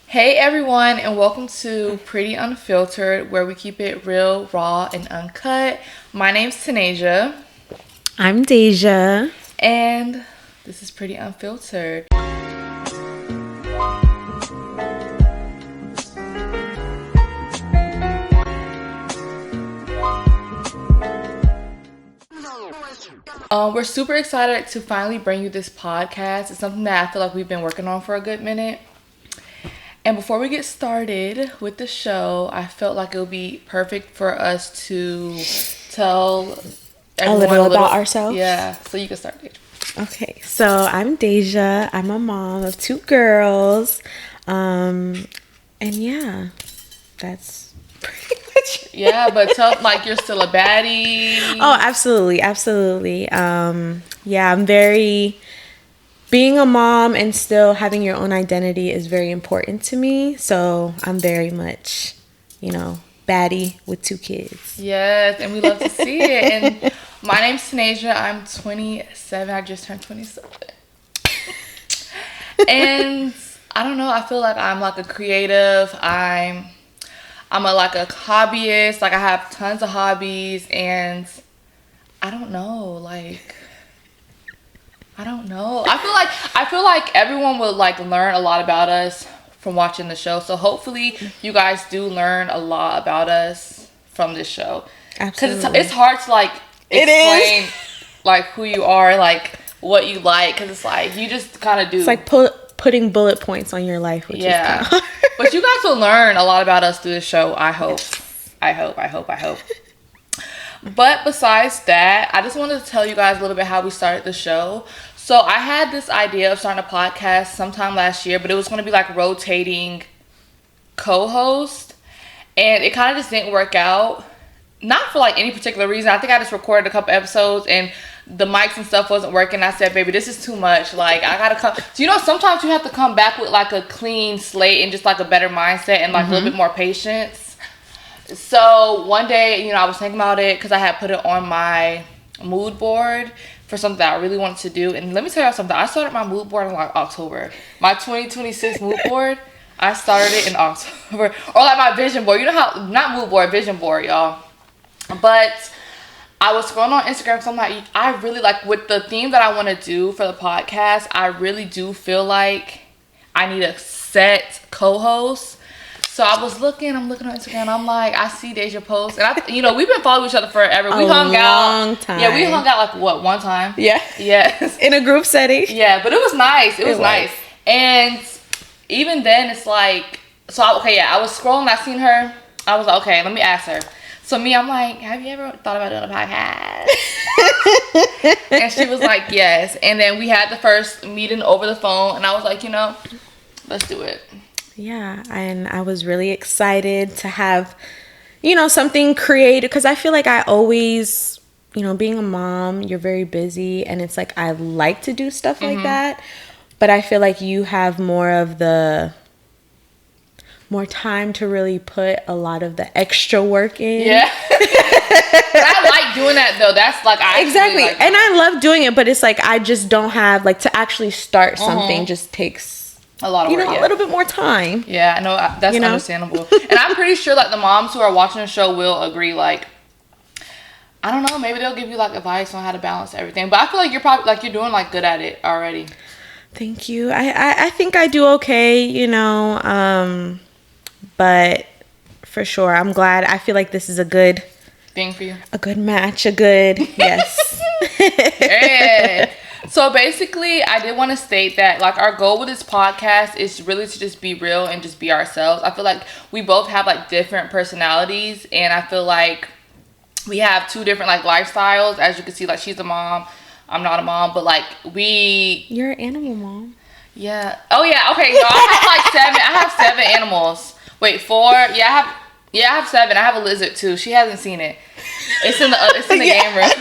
Hey everyone, and welcome to Pretty Unfiltered, where we keep it real, raw, and uncut. My name's Tanasia. I'm Dejah. And this is Pretty Unfiltered. We're super excited to finally bring you this podcast. It's something that I feel like we've been working on for a good minute. And before we get started with the show, I felt like it would be perfect for us to tell a little about ourselves. Yeah, so you can start, Dejah. Okay, so I'm Dejah. I'm a mom of 2 girls. And yeah, that's pretty much it. Yeah, but tell, like, you're still a baddie. Oh, absolutely. Yeah, I'm very... Being a mom and still having your own identity is very important to me. So I'm very much, baddie with 2 kids. Yes, and we love to see it. And my name's Tanasia. I'm 27. I just turned 27. And I don't know. I feel like I'm like a creative. I'm a hobbyist. Like I have tons of hobbies, and I don't know. I feel like everyone will like learn a lot about us from watching the show. So hopefully you guys do learn a lot about us from this show. Absolutely. Because it's hard to like explain like who you are, like what you like. Because it's like you just kind of do. It's like putting bullet points on your life, which is kind of hard. But you guys will learn a lot about us through the show. I hope. I hope. But besides that, I just wanted to tell you guys a little bit how we started the show. So I had this idea of starting a podcast sometime last year, but it was going to be like rotating co-host. And it kind of just didn't work out. Not for like any particular reason. I think I just recorded a couple episodes and the mics and stuff wasn't working. I said, baby, this is too much. Like, I got to come. So, sometimes you have to come back with like a clean slate and just like a better mindset and like a little bit more patience. So one day, I was thinking about it because I had put it on my mood board for something that I really wanted to do. And let me tell you something. I started my mood board in like October. My 2026 mood board, I started it in October. Or like my vision board. You know how, not mood board, vision board, y'all. But I was scrolling on Instagram. So I'm like, I really like with the theme that I want to do for the podcast, I really do feel like I need a set co-host. So I was looking on Instagram. I'm like, I see Dejah post, and we've been following each other forever. We hung out. Long time. Yeah, we hung out like what, one time? Yeah. Yes. In a group setting. Yeah, but it was nice. It was nice. And even then, it's like, I was scrolling. I seen her. I was like, okay, let me ask her. So I'm like, have you ever thought about doing a podcast? And she was like, yes. And then we had the first meeting over the phone, and I was like, let's do it. Yeah, and I was really excited to have, something creative, because I feel like I always, being a mom, you're very busy, and it's like I like to do stuff like that, but I feel like you have more time to really put a lot of the extra work in. Yeah. I like doing that though. That's like exactly. Like and I love doing it, but it's like I just don't have like to actually start something just takes a lot of work, a little bit more time. Yeah, I know that's understandable. And I'm pretty sure like the moms who are watching the show will agree. Like, I don't know, maybe they'll give you like advice on how to balance everything. But I feel like you're probably like you're doing like good at it already. Thank you. I think I do okay, but for sure, I'm glad. I feel like this is a good thing for you. A good match. A good yes. Yeah. So basically, I did want to state that like our goal with this podcast is really to just be real and just be ourselves. I feel like we both have like different personalities, and I feel like we have 2 different like lifestyles. As you can see, like she's a mom, I'm not a mom, but like you're an animal mom. Yeah. Oh yeah. Okay. No, I have 7 animals. Wait, 4. Yeah, I have 7. I have a lizard too. She hasn't seen it. It's in the game room.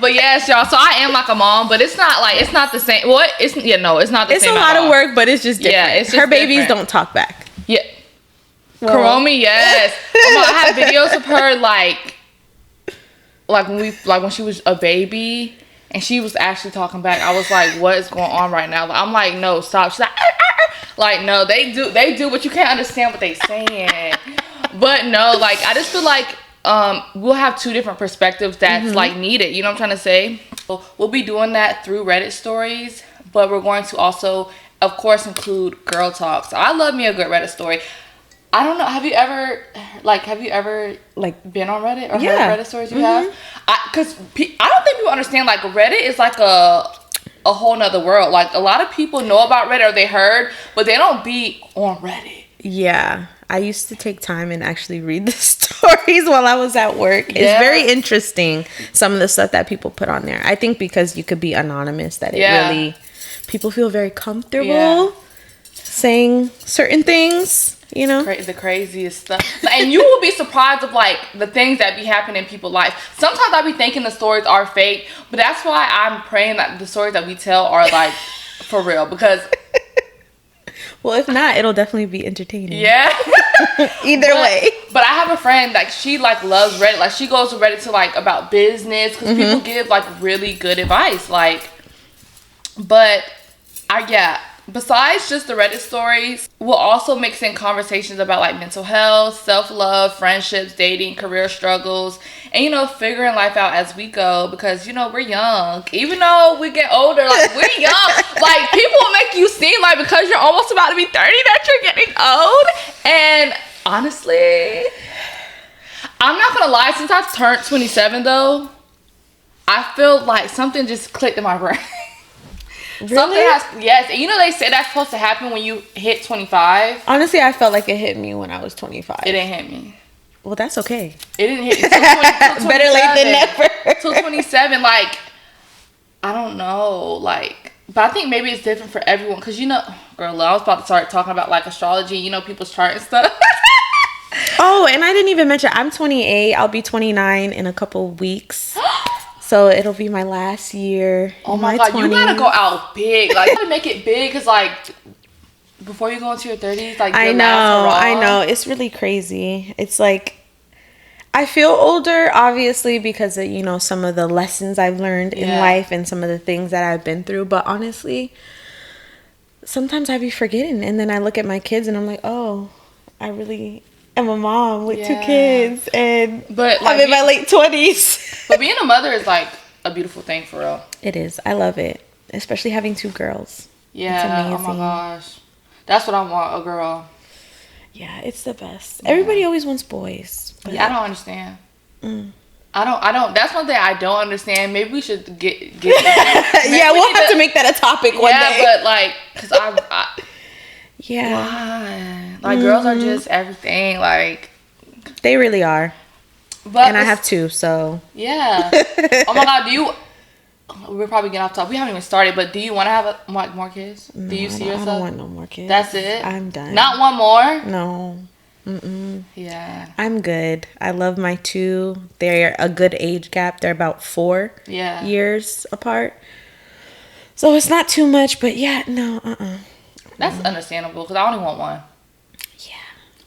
But yes, y'all. So I am like a mom, but it's not the same. Well, it's not the same. It's a lot of work, but it's just different. Yeah, it's just her babies don't talk back. Yeah. Well. Karomi, yes. I have videos of her like when she was a baby, And she was actually talking back. I was like, what is going on right now? I'm like, no, stop. She's like, like, no, they do, but you can't understand what they saying. But no, like, I just feel like we'll have two different perspectives that's like needed. You know what I'm trying to say? We'll be doing that through Reddit stories, but we're going to also, of course, include girl talk. So I love me a good Reddit story. I don't know. Have you ever like been on Reddit or heard Reddit stories? You have? Because I don't think people understand, like, Reddit is like a whole nother world. Like, a lot of people know about Reddit or they heard, but they don't be on Reddit. Yeah. I used to take time and actually read the stories while I was at work. It's very interesting, some of the stuff that people put on there. I think because you could be anonymous, that it really, people feel very comfortable saying certain things, you know? The craziest stuff. And you will be surprised of, like, the things that be happening in people's life. Sometimes I be thinking the stories are fake, but that's why I'm praying that the stories that we tell are, like, for real. Because... well, if not, it'll definitely be entertaining. Yeah. Either way. But I have a friend, like, she, like, loves Reddit. Like, she goes to Reddit to, like, about business. Because people give, like, really good advice. Like, but, besides just the Reddit stories, we'll also mix in conversations about, like, mental health, self-love, friendships, dating, career struggles, and, you know, figuring life out as we go, because, you know, we're young. Even though we get older, like, we're young. Like, people will make you seem like because you're almost about to be 30 that you're getting old. And honestly, I'm not gonna lie, since I've turned 27 though, I feel like something just clicked in my brain. Really? Yes, and you know they say that's supposed to happen when you hit 25. Honestly, I felt like it hit me when I was 25. It didn't hit me. Well, that's okay. It didn't hit me till Better late than never. Till 27, like, I don't know, like, but I think maybe it's different for everyone, because, you know, girl, I was about to start talking about, like, astrology, you know, people's chart and stuff. Oh, and I didn't even mention, I'm 28. I'll be 29 in a couple weeks. So it'll be my last year. Oh my God, 20s. You gotta go out big. Like, you gotta make it big, because, like, before you go into your 30s, like, I know. It's really crazy. It's like, I feel older, obviously, because of, you know, some of the lessons I've learned in life and some of the things that I've been through. But honestly, sometimes I be forgetting. And then I look at my kids and I'm like, oh, I really am a mom with 2 kids. And like, I'm in my late 20s. But being a mother is, like, a beautiful thing for real. It is. I love it. Especially having 2 girls. Yeah. It's amazing. Oh my gosh. That's what I want, a girl. Yeah, it's the best. Yeah. Everybody always wants boys. But yeah, I don't understand. I don't. That's one thing I don't understand. Maybe we should get yeah, we'll have to make that a topic one day. Yeah, but, like, because I why? Like, girls are just everything. Like, they really are. But and I have 2, so. Yeah. Oh my God, we're probably getting off topic. We haven't even started, but do you want to have more kids? No, do you see yourself? I don't want no more kids. That's it? I'm done. Not one more? No. Mm-mm. Yeah. I'm good. I love my 2. They're a good age gap. They're about 4 years apart. So it's not too much, but no, That's understandable, because I only want 1. Yeah.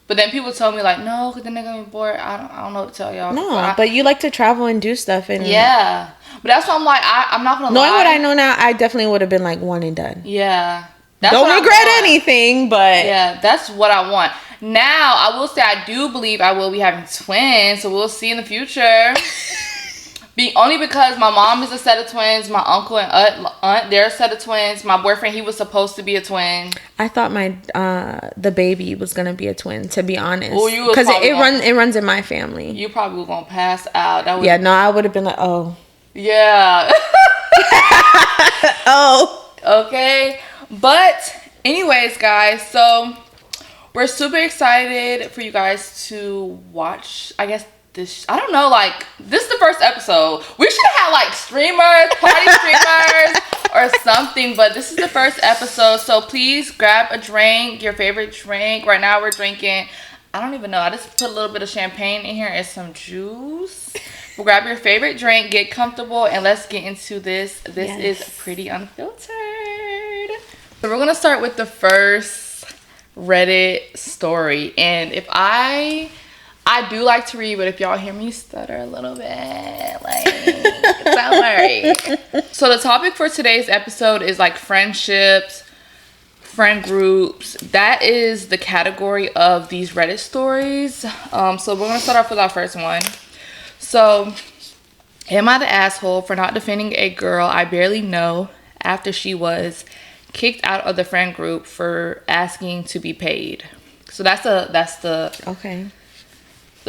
But then people tell me, like, no, because then they're going to be bored. I don't know what to tell y'all. No, but you like to travel and do stuff. And yeah. But that's why I'm like, I'm not going to lie. Knowing what I know now, I definitely would have been like 1 and done. Yeah. Don't regret anything, but. Yeah, that's what I want. Now, I will say I do believe I will be having twins, so we'll see in the future. Only because my mom is a set of twins, my uncle and aunt, they're a set of twins. My boyfriend, he was supposed to be a twin. I thought the baby was gonna be a twin, to be honest. Because it runs in my family. You probably were gonna pass out. No, I would have been like, oh. Yeah. Oh. Okay. But anyways, guys, so we're super excited for you guys to watch, I guess, I don't know, like, this is the first episode. We should have had, like, streamers, party streamers, or something, but this is the first episode, so please grab a drink, your favorite drink. Right now we're drinking, I don't even know, I just put a little bit of champagne in here and some juice. We'll grab your favorite drink, get comfortable, and let's get into this. This is Pretty Unfiltered. So we're gonna start with the first Reddit story, and if I I do like to read, but if y'all hear me stutter a little bit, like, don't worry. So the topic for today's episode is like friendships, friend groups. That is the category of these Reddit stories. So we're gonna start off with our first one. So, am I the asshole for not defending a girl I barely know after she was kicked out of the friend group for asking to be paid? So that's the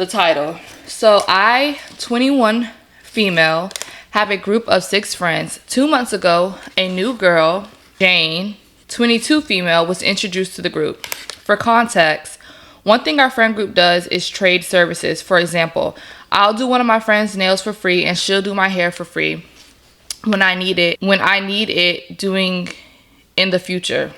title. So I, 21 female, have a group of 6 friends. 2 months ago, a new girl, Jane, 22 female, was introduced to the group. For context, one thing our friend group does is trade services. For example, I'll do one of my friends' nails for free and she'll do my hair for free when I need it doing in the future.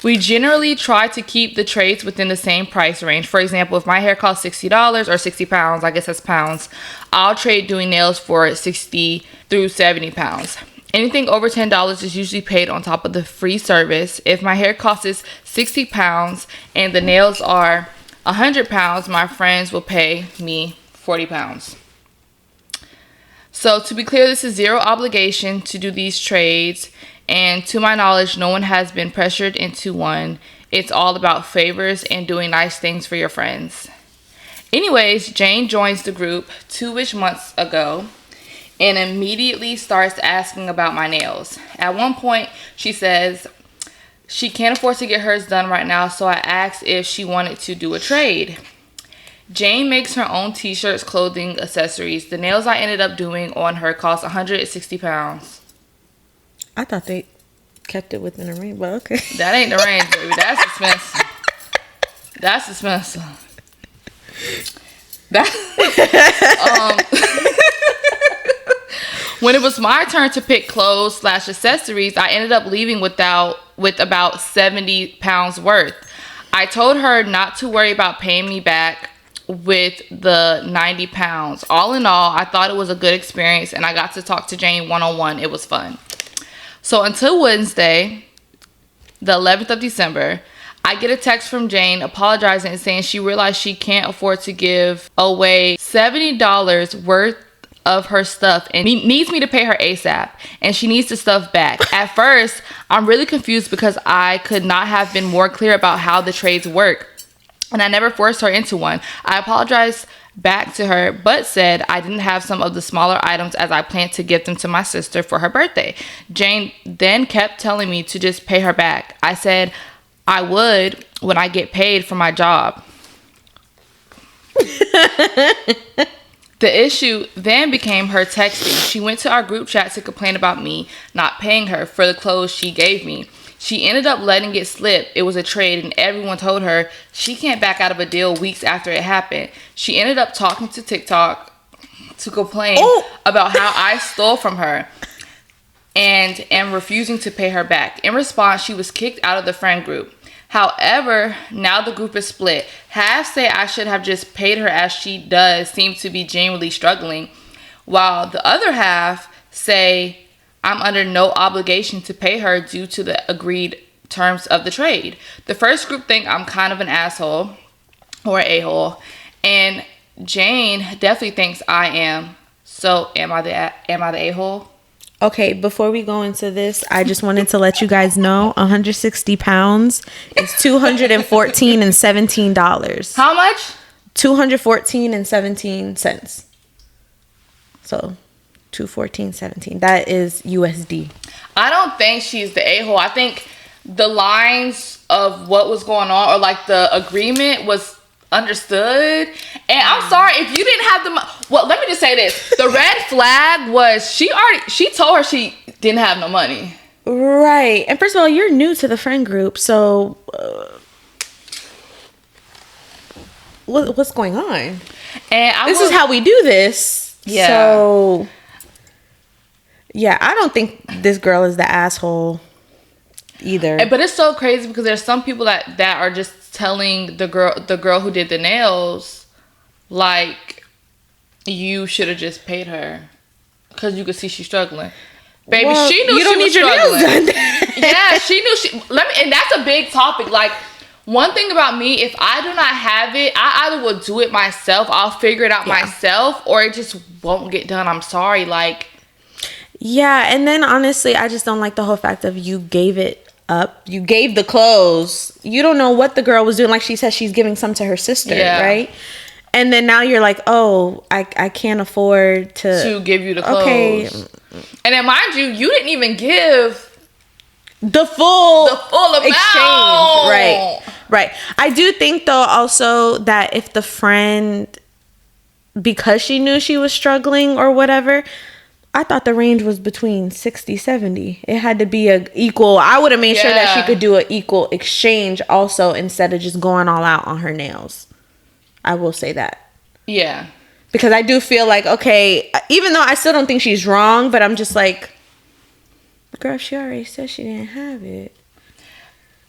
We generally try to keep the trades within the same price range. For example, if my hair costs $60 or 60 pounds, I guess that's pounds, I'll trade doing nails for 60 through 70 pounds. Anything over $10 is usually paid on top of the free service. If my hair costs 60 pounds and the nails are 100 pounds, my friends will pay me 40 pounds. So to be clear, this is zero obligation to do these trades. And to my knowledge, no one has been pressured into one. It's all about favors and doing nice things for your friends. Anyways, Jane joins the group 2-ish months ago and immediately starts asking about my nails. At one point, she says she can't afford to get hers done right now, so I asked if she wanted to do a trade. Jane makes her own t-shirts, clothing, accessories. The nails I ended up doing on her cost 160 pounds. I thought they kept it within a range, but okay. That ain't the range, baby. That's expensive. That's expensive. When it was my turn to pick clothes / accessories, I ended up leaving with about 70 pounds worth. I told her not to worry about paying me back with the 90 pounds. All in all, I thought it was a good experience and I got to talk to Jane one-on-one. It was fun. So until Wednesday, the 11th of December, I get a text from Jane apologizing and saying she realized she can't afford to give away $70 worth of her stuff and needs me to pay her ASAP, and she needs the stuff back. At first, I'm really confused because I could not have been more clear about how the trades work, and I never forced her into one. I apologized back to her, but said I didn't have some of the smaller items as I planned to give them to my sister for her birthday. Jane then kept telling me to just pay her back. I said I would when I get paid for my job. The issue then became her texting. She went to our group chat to complain about me not paying her for the clothes she gave me. She ended up letting it slip. It was a trade, and everyone told her she can't back out of a deal weeks after it happened. She ended up talking to TikTok to complain about how I stole from her and am refusing to pay her back. In response, she was kicked out of the friend group. However, now the group is split. Half say I should have just paid her as she does seem to be genuinely struggling, while the other half say I'm under no obligation to pay her due to the agreed terms of the trade. The first group think I'm kind of an asshole or an a-hole, and Jane definitely thinks I am. So am I the a-hole? Okay, before we go into this, I just wanted to let you guys know 160 pounds is $214 and $17. How much? $214 and 17 cents. So 214.17. That is USD. I don't think she's the a-hole. I think the lines of what was going on, or like the agreement, was understood. And I'm sorry if you didn't have the well, let me just say this. The red flag was she told her she didn't have no money. Right. And first of all, you're new to the friend group, so what's going on? And this is how we do this. Yeah. So yeah, I don't think this girl is the asshole either. But it's so crazy because there's some people that are just telling the girl who did the nails, like, you should have just paid her because you could see she's struggling. Baby, she knew you don't need your nails done. Yeah, she knew and that's a big topic. Like, One thing about me, if I do not have it, I either will do it myself. I'll figure it out myself, or it just won't get done. I'm sorry. Like, yeah. And then honestly, I just don't like the whole fact of you gave it up. You gave the clothes. You don't know what the girl was doing. Like she said, she's giving some to her sister, right? And then now you're like, oh, I can't afford to give you the clothes. Okay. And then mind you, you didn't even give the full amount. Exchange. Right. I do think though also that if the friend, because she knew she was struggling or whatever, I thought the range was between 60-70. It had to be a equal. I would have made sure that she could do an equal exchange also, instead of just going all out on her nails. I will say that. Yeah. Because I do feel like, okay, even though I still don't think she's wrong, but I'm just like, girl, she already said she didn't have it.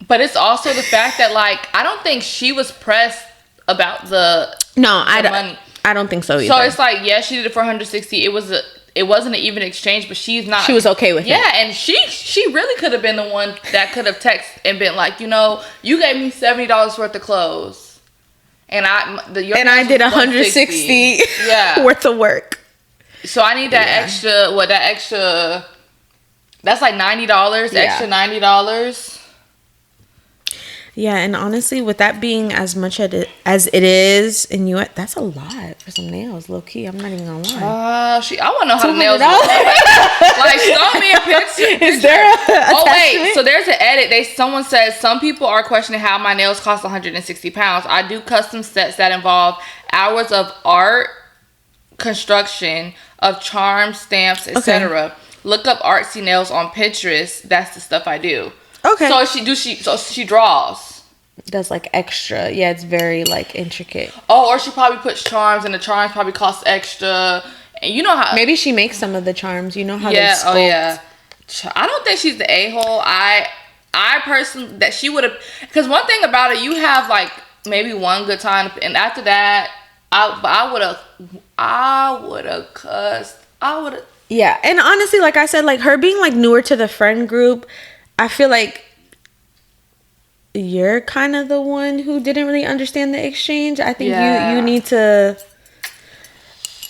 But it's also the fact that, like, I don't think she was pressed about the money. I don't think so either. So it's like, yeah, she did it for 160. It wasn't an even exchange, but she's not. She was okay with it. Yeah, and she really could have been the one that could have texted and been like, you gave me $70 worth of clothes, and I did 160 worth of work. So I need that extra. What, that extra? That's like $90. Extra $90. Yeah, and honestly, with that being as much as it is in U.S., that's a lot for some nails, low key. I'm not even gonna lie. I want to know how the nails look. Like, show me a picture. Is there wait, so there's an edit. Someone says some people are questioning how my nails cost 160 pounds. I do custom sets that involve hours of art, construction, of charms, stamps, etc. Okay. Look up artsy nails on Pinterest. That's the stuff I do. Okay. So she draws. Does like extra. Yeah, it's very like intricate. Oh, or she probably puts charms, and the charms probably cost extra. And you know how maybe she makes some of the charms. You know how they sculpt. Oh yeah. I don't think she's the a-hole. I personally that she would have, because one thing about it, you have like maybe one good time, and after that, I would have cussed. Yeah, and honestly, like I said, like her being like newer to the friend group, I feel like you're kind of the one who didn't really understand the exchange. I think you need to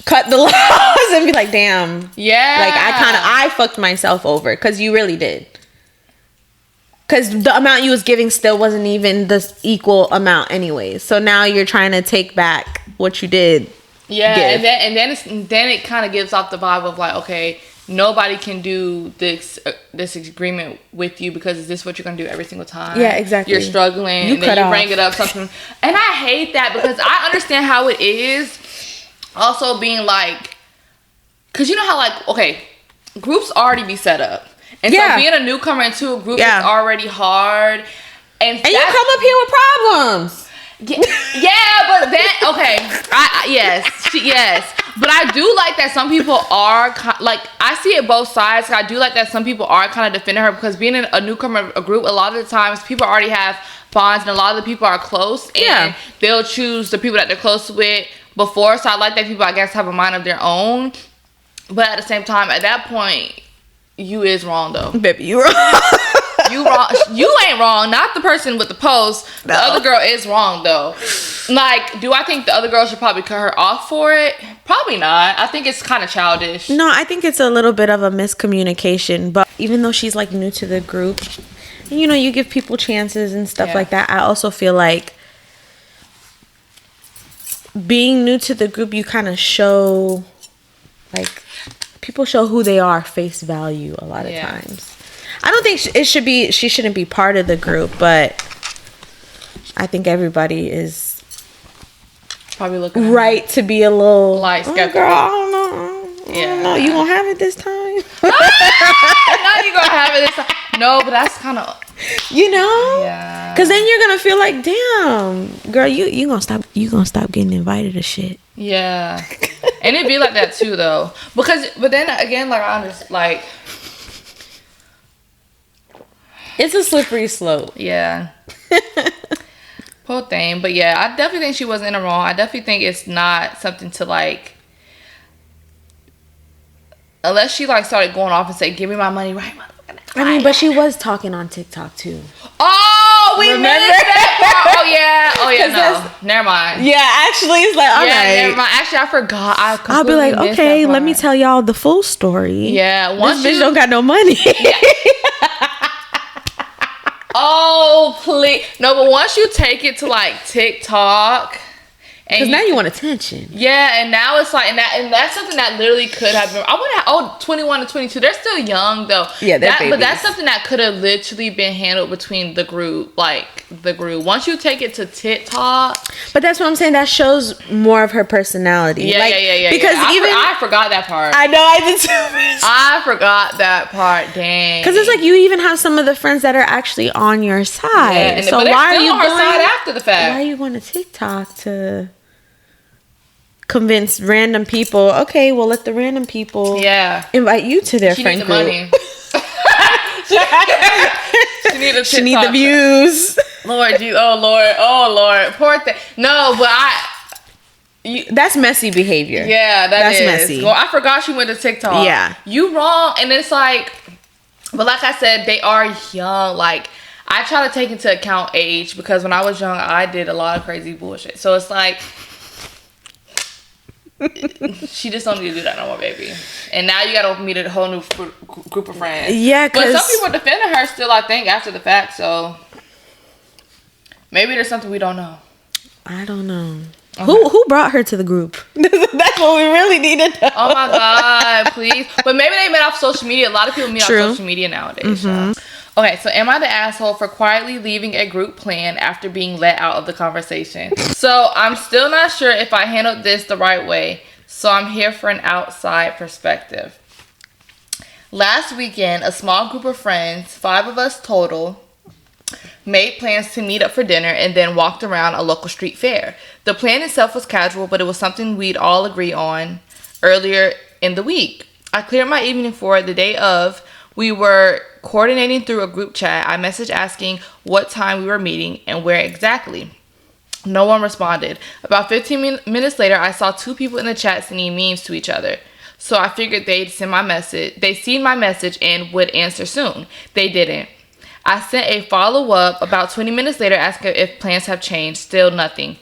cut the loss and be like, damn. Yeah. Like I fucked myself over, because you really did. Because the amount you was giving still wasn't even the equal amount anyways. So now you're trying to take back what you did. Yeah, give. and then it kind of gives off the vibe of like, okay, nobody can do this agreement with you, because is this what you're gonna do every single time? Yeah, exactly. You're struggling, and then you bring it up something, and I hate that, because I understand how it is. Also being like, because you know how like, okay, groups already be set up, and so being a newcomer into a group is already hard, and you come up here with problems. Yeah, but then yes, but I do like that some people are like, I see it both sides. I do like that some people are kind of defending her, because being in a newcomer a group, a lot of the times people already have bonds, and a lot of the people are close, and they'll choose the people that they're close with before. So I like that people, I guess, have a mind of their own, but at the same time, at that point, you is wrong though, baby. You wrong. You wrong. You ain't wrong. Not the person with the post. The other girl is wrong though. Like, do I think the other girl should probably cut her off for it? Probably not. I think it's kind of childish. No, I think it's a little bit of a miscommunication. But even though she's like new to the group, you give people chances and stuff like that. I also feel like being new to the group, you kind of show, like, people show who they are face value a lot of times. I don't think she shouldn't be part of the group, but I think everybody is probably looking right to be a little like, skeptical. Girl, I don't know. I don't know. You gonna have it this time? No, you gonna have it this time. No, but that's kind of, yeah. Because then you're gonna feel like, damn, girl, you gonna stop getting invited to shit. Yeah, and it'd be like that too, though. But then again, like, I understand, like, it's a slippery slope. Yeah. Poor thing. But yeah, I definitely think she wasn't in the wrong. I definitely think it's not something to like, unless she like started going off and say, give me my money right, motherfucker. I mean, but she was talking on TikTok too. Oh, we Remember missed that part? Oh yeah, no. Never mind. Yeah, actually, it's like, all right. Never mind. Actually, I forgot. I'll be like, okay, let me tell y'all the full story. Yeah, this bitch don't got no money. Oh, please. No, but once you take it to like TikTok. Because now you want attention. Yeah, and now it's like, and that's something that literally could have been. I want to, 21 to 22. They're still young though. Yeah, they're but that's something that could have literally been handled between the group. Once you take it to TikTok. But that's what I'm saying. That shows more of her personality. Yeah. Because I forgot that part. I know, I did too. I forgot that part. Dang. Because it's like you even have some of the friends that are actually on your side. Yeah, so why are you on her side after the fact? Why are you going to TikTok to convince random people? Okay, well, let the random people invite you to their friend group. Money. She need the views. Lord, oh Lord, poor thing. No, but that's messy behavior. Yeah, that's messy. Well, I forgot she went to TikTok. Yeah, you wrong, and it's like, but like I said, they are young. Like, I try to take into account age because when I was young, I did a lot of crazy bullshit. So it's like, she just don't need to do that no more, baby. And now you gotta meet a whole new group of friends. Yeah, but some people are defending her still, I think, after the fact. So maybe there's something we don't know. I don't know. Okay. Who brought her to the group? That's what we really need to know. Oh my God, please. But maybe they met off social media. A lot of people meet off social media nowadays. Mm-hmm. Okay, so am I the asshole for quietly leaving a group plan after being let out of the conversation? So I'm still not sure if I handled this the right way. So I'm here for an outside perspective. Last weekend, a small group of friends, 5 of us total, made plans to meet up for dinner and then walked around a local street fair. The plan itself was casual, but it was something we'd all agree on earlier in the week. I cleared my evening for it the day of. We were coordinating through a group chat. I messaged asking what time we were meeting and where exactly. No one responded. About 15 minutes later, I saw 2 people in the chat sending memes to each other. So I figured they'd seen my message and would answer soon. They didn't. I sent a follow-up about 20 minutes later asking if plans have changed. Still nothing.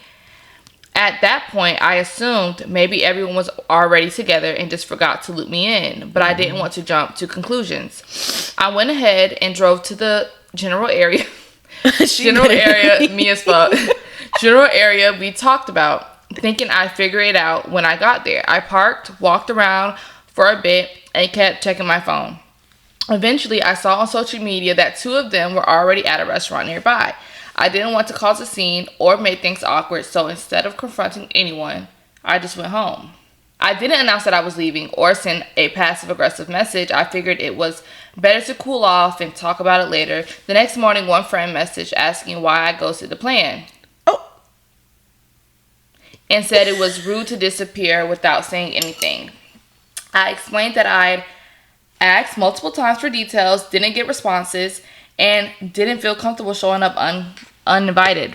At that point, I assumed maybe everyone was already together and just forgot to loop me in, but I didn't want to jump to conclusions. I went ahead and drove to the general area. Me as fuck. General area we talked about, thinking I'd figure it out when I got there. I parked, walked around for a bit, and kept checking my phone. Eventually, I saw on social media that 2 of them were already at a restaurant nearby. I didn't want to cause a scene or make things awkward, so instead of confronting anyone, I just went home. I didn't announce that I was leaving or send a passive-aggressive message. I figured it was better to cool off and talk about it later. The next morning, one friend messaged asking why I ghosted the plan. And said it was rude to disappear without saying anything. I explained that I'd asked multiple times for details, didn't get responses, and didn't feel comfortable showing up uninvited.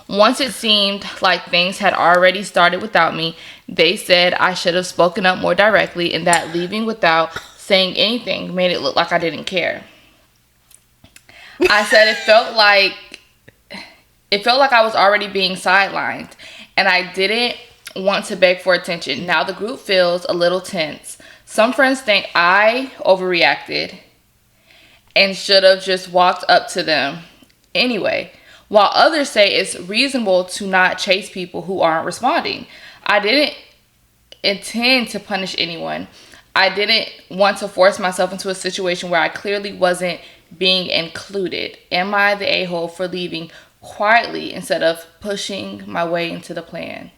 Once it seemed like things had already started without me, they said I should have spoken up more directly and that leaving without saying anything made it look like I didn't care. I said it felt like I was already being sidelined and I didn't want to beg for attention. Now the group feels a little tense. Some friends think I overreacted and should have just walked up to them anyway, while others say it's reasonable to not chase people who aren't responding. I didn't intend to punish anyone. I didn't want to force myself into a situation where I clearly wasn't being included. Am I the a-hole for leaving quietly instead of pushing my way into the plan?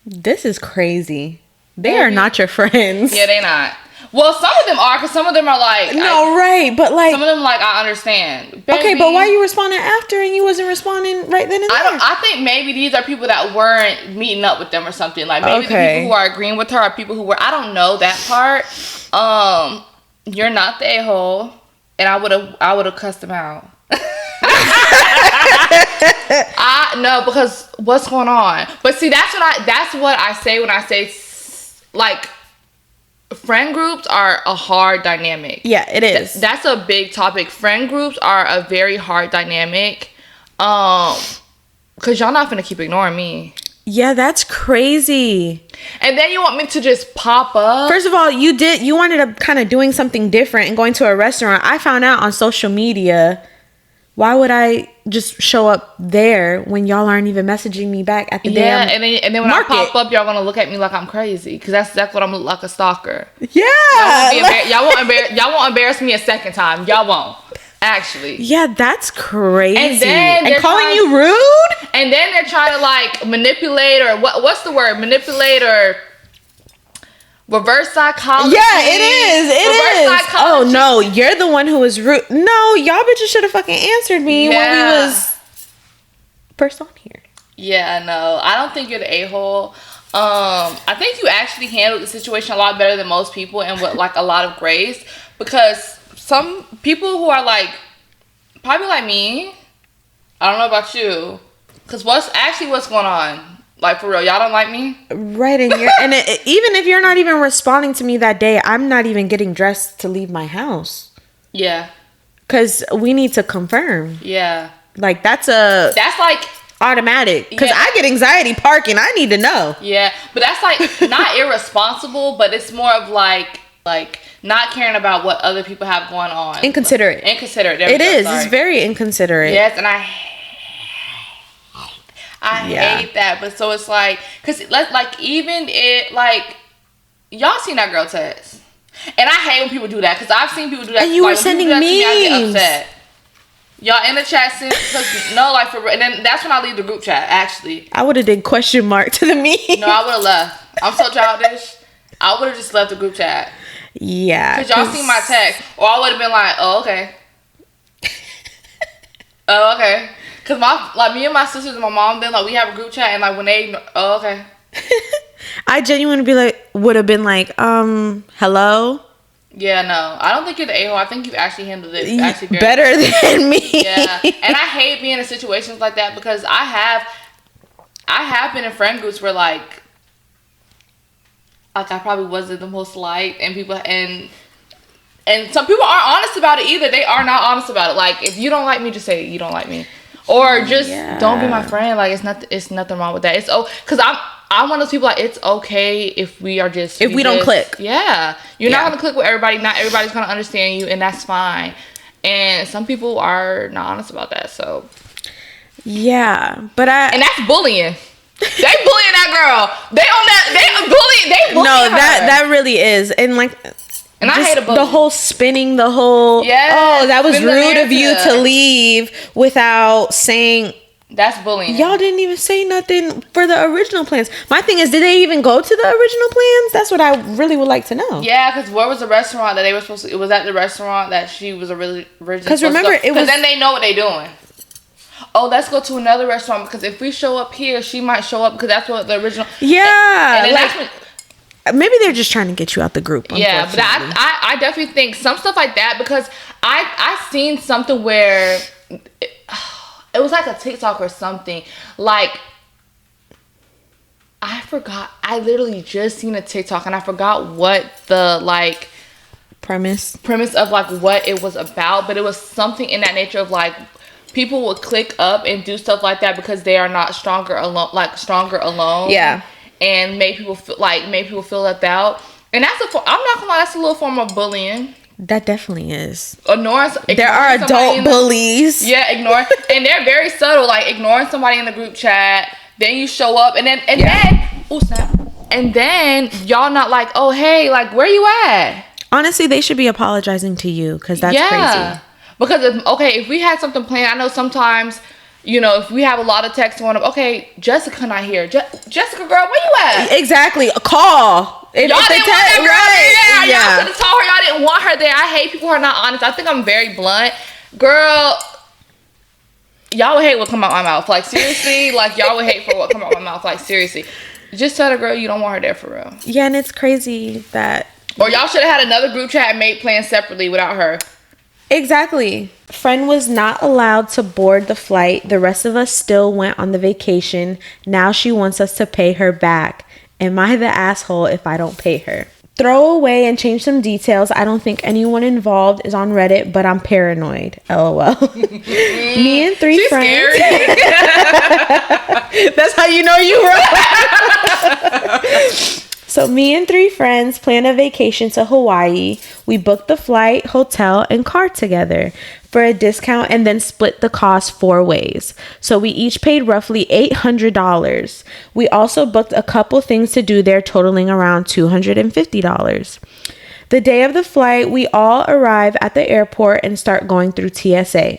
This is crazy. They are not your friends. Yeah, they not. Well, some of them are, because some of them are like... right, but like... Some of them like, I understand. Baby, okay, but why are you responding after and you wasn't responding right then and there? I think maybe these are people that weren't meeting up with them or something. Like, maybe the people who are agreeing with her are people who were... I don't know that part. You're not the a-hole, and I would have cussed them out. No, because what's going on? But see, that's what I say when I say, like... Friend groups are a hard dynamic. Yeah, it is. That's a big topic. Friend groups are a very hard dynamic. Because y'all not finna keep ignoring me. Yeah, that's crazy. And then you want me to just pop up? First of all, you wanted up kind of doing something different and going to a restaurant. I found out on social media. Why would I just show up there when y'all aren't even messaging me back at the damn and then when market? I pop up, y'all gonna look at me like I'm crazy because that's exactly what I'm like, a stalker. Yeah, y'all won't embarrass me a second time. Y'all won't. Actually. Yeah, that's crazy. And then calling you rude? And then they're trying to like manipulate or what's the word? Manipulate or reverse psychology. Yeah, it is. It is. Psychology. Oh no, you're the one who was rude. No, y'all bitches should have fucking answered me when we was first on here. Yeah, no. I don't think you're the a-hole. I think you actually handled the situation a lot better than most people and with like a lot of grace, because some people who are like probably like me, I don't know about you, because what's going on, like for real, y'all don't like me, right? And even if you're not even responding to me that day, I'm not even getting dressed to leave my house. Yeah, because we need to confirm. Yeah, like that's like automatic, because I get anxiety parking. I need to know. Yeah, but that's like not irresponsible, but it's more of like not caring about what other people have going on. Inconsiderate. It is. Sorry. It's very inconsiderate. Yes, and I hate that. But so it's like, because like even it like y'all seen that girl text, and I hate when people do that, because I've seen people do that. And you were sending memes. I get upset. Y'all in the chat because no, like for, and then that's when I leave the group chat. Actually, I would have did question mark to the meme. No, I would have left. I'm so childish. I would have just left the group chat. Yeah, because y'all seen my text, or I would have been like, oh okay, oh okay, because me and my sisters and my mom, then like we have a group chat, and like when they, oh okay, I genuinely would have been like, hello. Yeah, no, I don't think you're the a-hole. I think you've actually handled it very better than me. Yeah, and I hate being in situations like that, because I have been in friend groups where like I probably wasn't the most liked, and people and some people aren't honest about it either. They are not honest about it. Like, if you don't like me, just say you don't like me, or just don't be my friend. Like, it's nothing wrong with that. It's because I'm one of those people, like, it's okay if we are just if we don't click. Yeah, you're not gonna click with everybody. Not everybody's gonna understand you, and that's fine. And some people are not honest about that. So yeah, and that's bullying. They bullying that girl. They on that. They bullying. No, her. that really is. And like, and I hate a bully. The whole spinning. The whole. Yeah. Oh, that was rude of you to leave without saying. That's bullying. Y'all didn't even say nothing for the original plans. My thing is, did they even go to the original plans? That's what I really would like to know. Yeah, because where was the restaurant that they were supposed to? It was at the restaurant that she was originally. Because remember, it was. Because then they know what they're doing. Oh, let's go to another restaurant, because if we show up here, she might show up, because that's what the original. Yeah, and like maybe they're just trying to get you out the group. Yeah, but I definitely think some stuff like that, because I seen something where it was like a TikTok or something. Like, I forgot. I literally just seen a TikTok, and I forgot what the like premise of like what it was about, but it was something in that nature of like, people will click up and do stuff like that because they are not stronger alone. Yeah. And make people feel left out. And I'm not gonna lie, that's a little form of bullying. That definitely is. There are adult bullies. Yeah, and they're very subtle, like ignoring somebody in the group chat. Then you show up, and then oh snap, and then y'all not like, oh hey, like where you at? Honestly, they should be apologizing to you, because that's crazy. Because if we had something planned, I know sometimes, if we have a lot of texts going up, okay, Jessica not here. Jessica, girl, where you at? Exactly. A call. Y'all didn't want that girl there. Y'all could have told her y'all didn't want her there. I hate people who are not honest. I think I'm very blunt. Girl, y'all would hate what come out my mouth. Like, seriously, like, y'all would hate for what come out my mouth. Like, seriously. Just tell the girl you don't want her there for real. Yeah, and it's crazy that... Or y'all should have had another group chat and made plans separately without her. Exactly. Friend was not allowed to board the flight. The rest of us still went on the vacation. Now she wants us to pay her back. Am I the asshole if I don't pay her? throw away and change some details. I don't think anyone involved is on Reddit, but I'm paranoid. LOL. Me and three She's friends. scary. That's how you know you were. So me and three friends planned a vacation to Hawaii. We booked the flight, hotel, and car together for a discount and then split the cost 4 ways. So we each paid roughly $800. We also booked a couple things to do there, totaling around $250. The day of the flight, we all arrive at the airport and start going through TSA.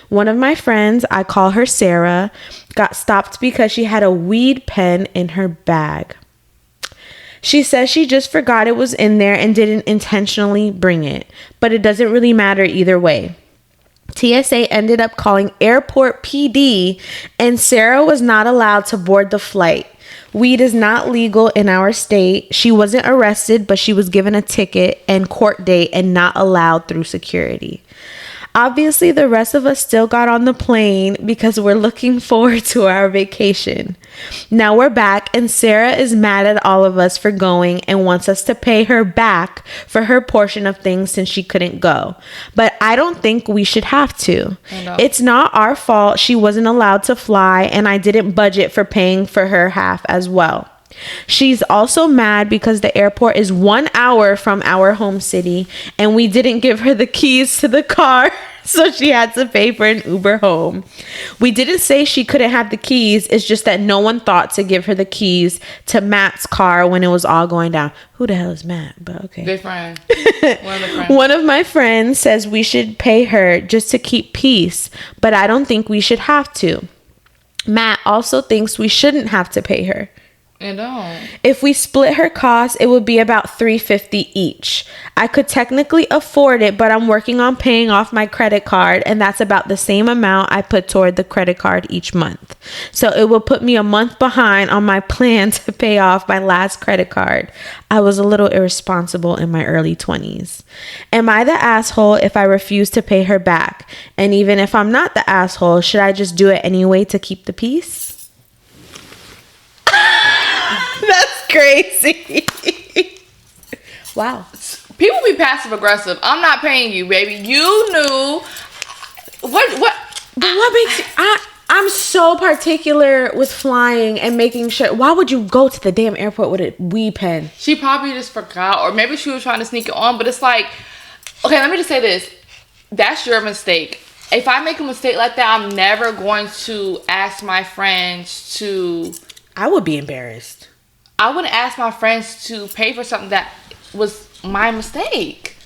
One of my friends, I call her Sarah, got stopped because she had a weed pen in her bag. She says she just forgot it was in there and didn't intentionally bring it, but it doesn't really matter either way. TSA ended up calling airport PD, and Sarah was not allowed to board the flight. Weed is not legal in our state. She wasn't arrested, but she was given a ticket and court date and not allowed through security. Obviously, the rest of us still got on the plane because we're looking forward to our vacation. Now we're back, and Sarah is mad at all of us for going and wants us to pay her back for her portion of things since she couldn't go. But I don't think we should have to. It's not our fault she wasn't allowed to fly, and I didn't budget for paying for her half as well. She's also mad because the airport is 1 hour from our home city and we didn't give her the keys to the car, so she had to pay for an Uber home. We didn't say she couldn't have the keys, it's just that no one thought to give her the keys to Matt's car when it was all going down. Who the hell is Matt? But okay. Good friend. One of my friends says we should pay her just to keep peace, but I don't think we should have to. Matt also thinks we shouldn't have to pay her. And don't. If we split her costs, it would be about $350 each. I could technically afford it, but I'm working on paying off my credit card, and that's about the same amount I put toward the credit card each month. So it will put me a month behind on my plan to pay off my last credit card. I was a little irresponsible in my early 20s. Am I the asshole if I refuse to pay her back? And even if I'm not the asshole, should I just do it anyway to keep the peace? That's crazy. Wow. People be passive aggressive. I'm not paying you, baby. You knew what makes you, I'm so particular with flying and making sure. Why would you go to the damn airport with a weed pen? She probably just forgot, or maybe she was trying to sneak it on, but it's like, okay, let me just say this. That's your mistake. If I make a mistake like that, I'm never going to ask my friends to... I would be embarrassed. I wouldn't ask my friends to pay for something that was my mistake.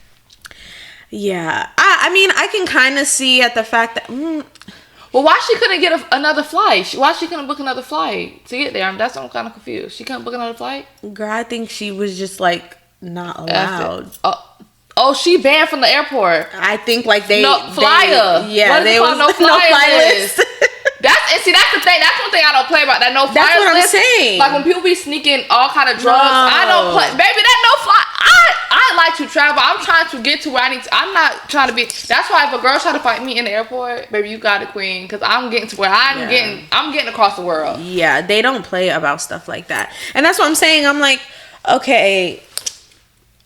Yeah. I mean, I can kind of see at the fact that... Well, why she couldn't get another flight? Why she couldn't book another flight to get there? That's what I'm kind of confused. She couldn't book another flight? Girl, I think she was just, like, not allowed. Oh, she banned from the airport. I think, like, they... No, flyer. Yeah, they was no flyer list. That's the thing. That's one thing I don't play about. That no flyer list. That's what I'm saying. Like when people be sneaking all kind of drugs, I don't play. Baby, that no fly. I like to travel. I'm trying to get to where I need to. I'm not trying to be. That's why if a girl try to fight me in the airport, baby, you got it, queen. Because I'm getting to where I'm getting across the world. Yeah, they don't play about stuff like that. And that's what I'm saying. I'm like, okay,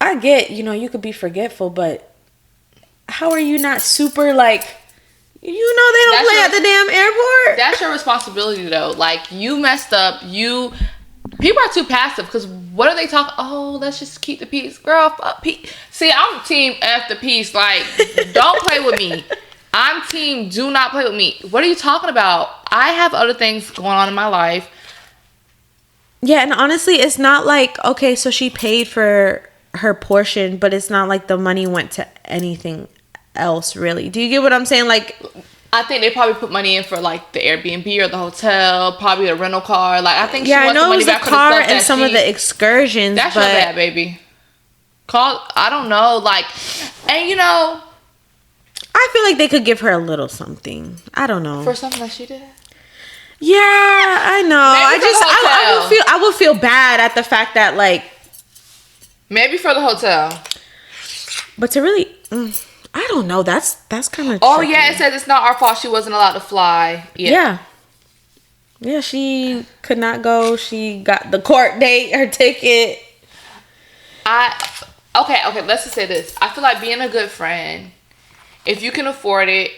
I get, you could be forgetful, but how are you not super like... they don't play at the damn airport. That's your responsibility, though. Like, you messed up. People are too passive because what are they talking? Oh, let's just keep the peace. Girl, fuck peace. See, I'm team F the peace. Like, don't play with me. I'm team do not play with me. What are you talking about? I have other things going on in my life. Yeah, and honestly, it's not like, okay, so she paid for her portion, but it's not like the money went to anything else, really. Do you get what I'm saying? Like, I think they probably put money in for like the Airbnb or the hotel, probably the rental car. Like, I think I know it was the car and some of the excursions. That's your bad, baby. I don't know, like, and I feel like they could give her a little something. I don't know, for something that she did. Yeah, I know. I will feel bad at the fact that, like, maybe for the hotel, but to really. I don't know. That's kind of. Oh, tricky. Yeah. It says it's not our fault she wasn't allowed to fly. Yeah. Yeah. She could not go. She got the court date, her ticket. Okay, let's just say this. I feel like being a good friend, if you can afford it,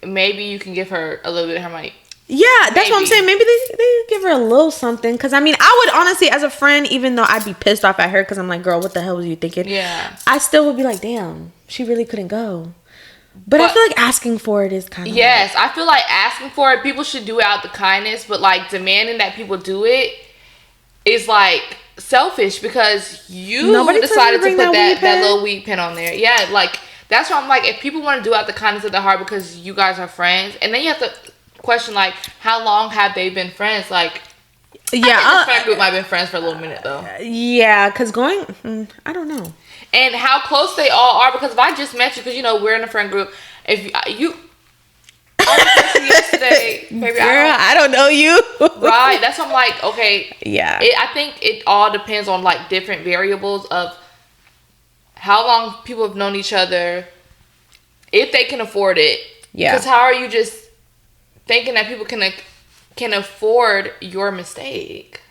maybe you can give her a little bit of her money. Yeah, that's what I'm saying. Maybe they give her a little something. Because, I mean, I would honestly, as a friend, even though I'd be pissed off at her because I'm like, girl, what the hell was you thinking? Yeah. I still would be like, damn, she really couldn't go. But I feel like asking for it is kind of... Yes, I feel like asking for it, people should do it out the kindness. But, like, demanding that people do it is, like, selfish because you decided to put that little weed pen on there. Yeah, like, that's why I'm like, if people want to do it out the kindness of their heart because you guys are friends, and then you have to question, like, how long have they been friends? Like, yeah, I think the friend group might have been friends for a little minute though. Yeah, because I don't know. And how close they all are, because if I just met you, because you know we're in a friend group. If you I was yesterday, baby, I don't know you. Right, that's what I'm like. Okay, yeah. I think it all depends on like different variables of how long people have known each other, if they can afford it. Yeah. Because how are you just thinking that people can afford your mistake?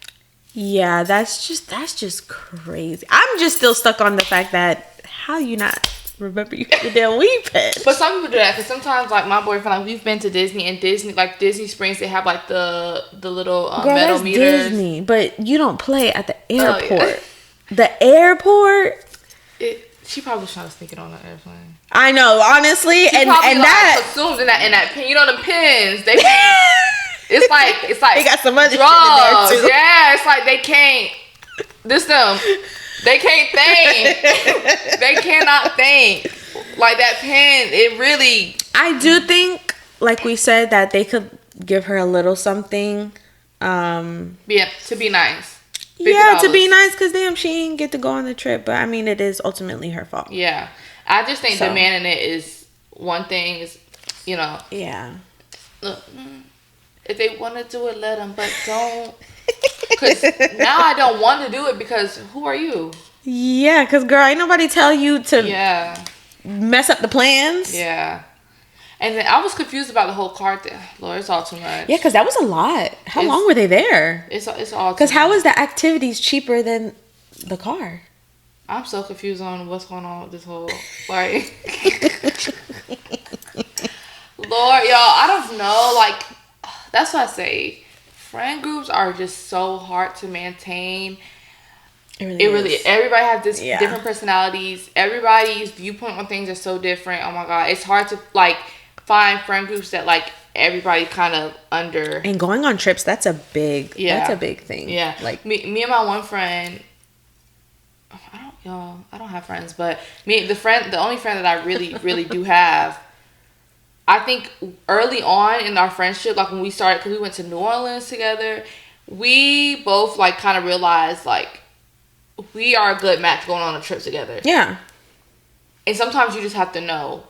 Yeah, that's just crazy. I'm just still stuck on the fact that how you not remember you the damn weed pen. But some people do that because sometimes, like my boyfriend, like we've been to Disney, and Disney Springs, they have like the little Girl, metal that's meters. Disney, but you don't play at the airport. Oh, yeah. The airport. She probably was trying to sneak it on the airplane. I know, honestly, she and like that consumed in that pin. You know the pins. They it's like they got some other drugs. Shit in there too. Yeah, it's like they can't. They can't think. They cannot think. Like that pen, it really. I do think, like we said, that they could give her a little something. Yeah, to be nice. $50. Yeah, to be nice, because damn, she didn't get to go on the trip. But I mean, it is ultimately her fault. Yeah, I just think demanding it is one thing. Is Yeah. Look, if they want to do it, let them, but don't. Because now I don't want to do it because who are you? Yeah, because girl, ain't nobody tell you to mess up the plans. Yeah. And then I was confused about the whole car thing. Lord, it's all too much. Yeah, because that was a lot. How long were they there? It's all because how is the activities cheaper than the car? I'm so confused on what's going on with this whole like. Lord, y'all, I don't know. Like, that's what I say. Friend groups are just so hard to maintain. It really everybody has different personalities. Everybody's viewpoint on things are so different. Oh my God, it's hard to like find friend groups that like everybody kind of under. And going on trips, that's a big thing. Yeah, like me and my one friend. I don't have friends, but the only friend that I really do have. I think early on in our friendship, like when we started, because we went to New Orleans together, we both like kind of realized like we are a good match going on a trip together. Yeah. And sometimes you just have to know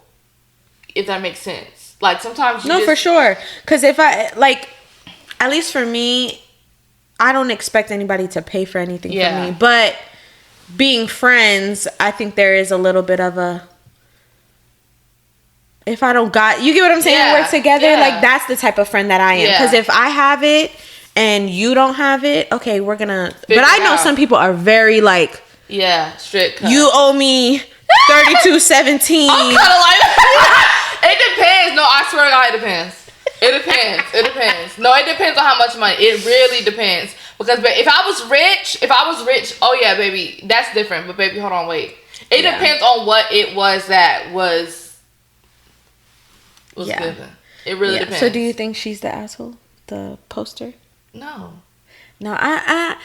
if that makes sense. Like sometimes you for sure. Because if I like, at least for me, I don't expect anybody to pay for anything for me. But being friends, I think there is a little bit of a. If I don't you get what I'm saying? Work together. Yeah. Like that's the type of friend that I am. Because if I have it and you don't have it, okay, we're gonna. But I know some people are very like. Yeah, strict. You owe me $32.17. I'm kind of like. It depends. No, I swear to God, it depends. It depends. No, it depends on how much money. It really depends. Because if I was rich, oh yeah, baby, that's different. But baby, hold on, wait. It depends on what it was that was given. It really depends. So do you think she's the asshole? The poster? No, I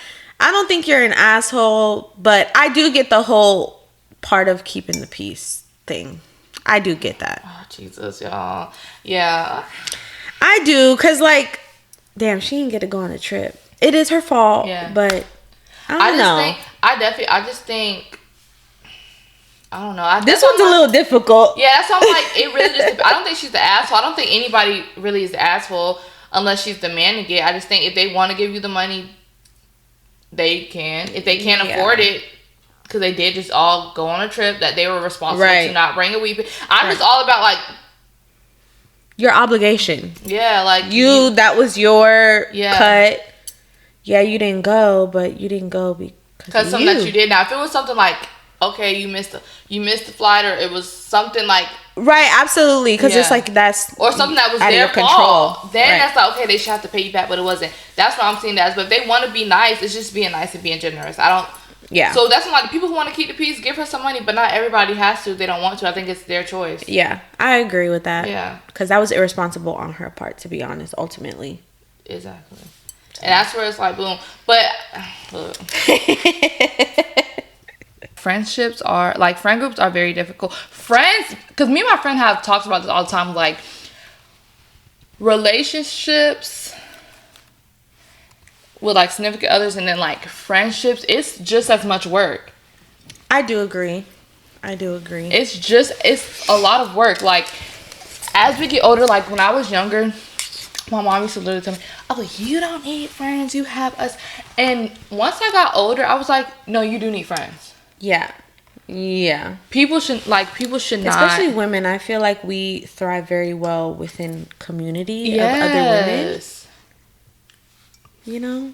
don't think you're an asshole, but I do get the whole part of keeping the peace thing. I do get that. Oh, Jesus, y'all. Yeah. I do, because, like, damn, she didn't get to go on a trip. It is her fault, but I don't know. I just think, I don't know. This one's a little difficult. Yeah, that's why I'm like, it really just, I don't think she's the asshole. I don't think anybody really is the asshole unless she's demanding it. I just think if they want to give you the money, they can. If they can't afford it, because they did just all go on a trip that they were responsible to not bring a weed. I'm just all about like your obligation. Yeah, like that was your cut. Yeah, you didn't go, but you didn't go Because something that you did. Now, if it was something like, okay, you missed the flight, or it was something like, right, absolutely, because it's like that's or something that was their fault. Then that's like, okay, they should have to pay you back, but it wasn't. That's what I'm seeing that as. But if they want to be nice, it's just being nice and being generous. I don't. Yeah. So that's why the people who want to keep the peace, give her some money, but not everybody has to. They don't want to. I think it's their choice. Yeah, I agree with that. Yeah, because that was irresponsible on her part, to be honest. Ultimately. Exactly. And that's where it's like boom. But look. Friendships are like, friend groups are very difficult. Friends, because me and my friend have talked about this all the time, like relationships with like significant others, and then like friendships, it's just as much work. I do agree. It's a lot of work. Like as we get older, like when I was younger, my mom used to literally tell me, oh, you don't need friends, you have us. And once I got older, I was like, no, you do need friends. Yeah. People should not. Especially women. I feel like we thrive very well within community of other women. You know?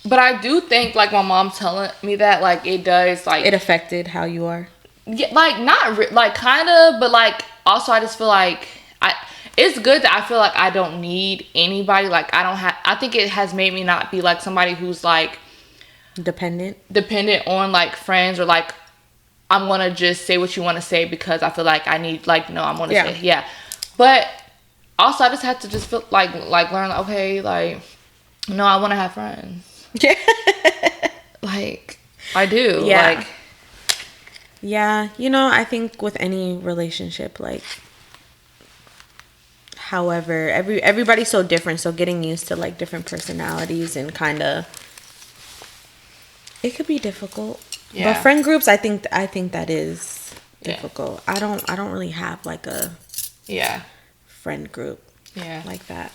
But I do think, like, my mom telling me that, like, it does, like... It affected how you are? Yeah, like, not... like, kind of, but, like, also I just feel like... It's good that I feel like I don't need anybody. Like, I don't have... I think it has made me not be, like, somebody who's, like... Dependent on, like, friends, or, like, I'm gonna just say what you want to say because I feel like I need... Like, no, I'm gonna say... Yeah. But, also, I just have to just feel, like learn, okay, like... No, I want to have friends. Yeah. Like, I do. Yeah. Like, yeah. You know, I think with any relationship, like, however, everybody's so different. So getting used to like different personalities and kind of, it could be difficult. Yeah. But friend groups, I think that is difficult. Yeah. I don't really have like a friend group. Yeah. Like that.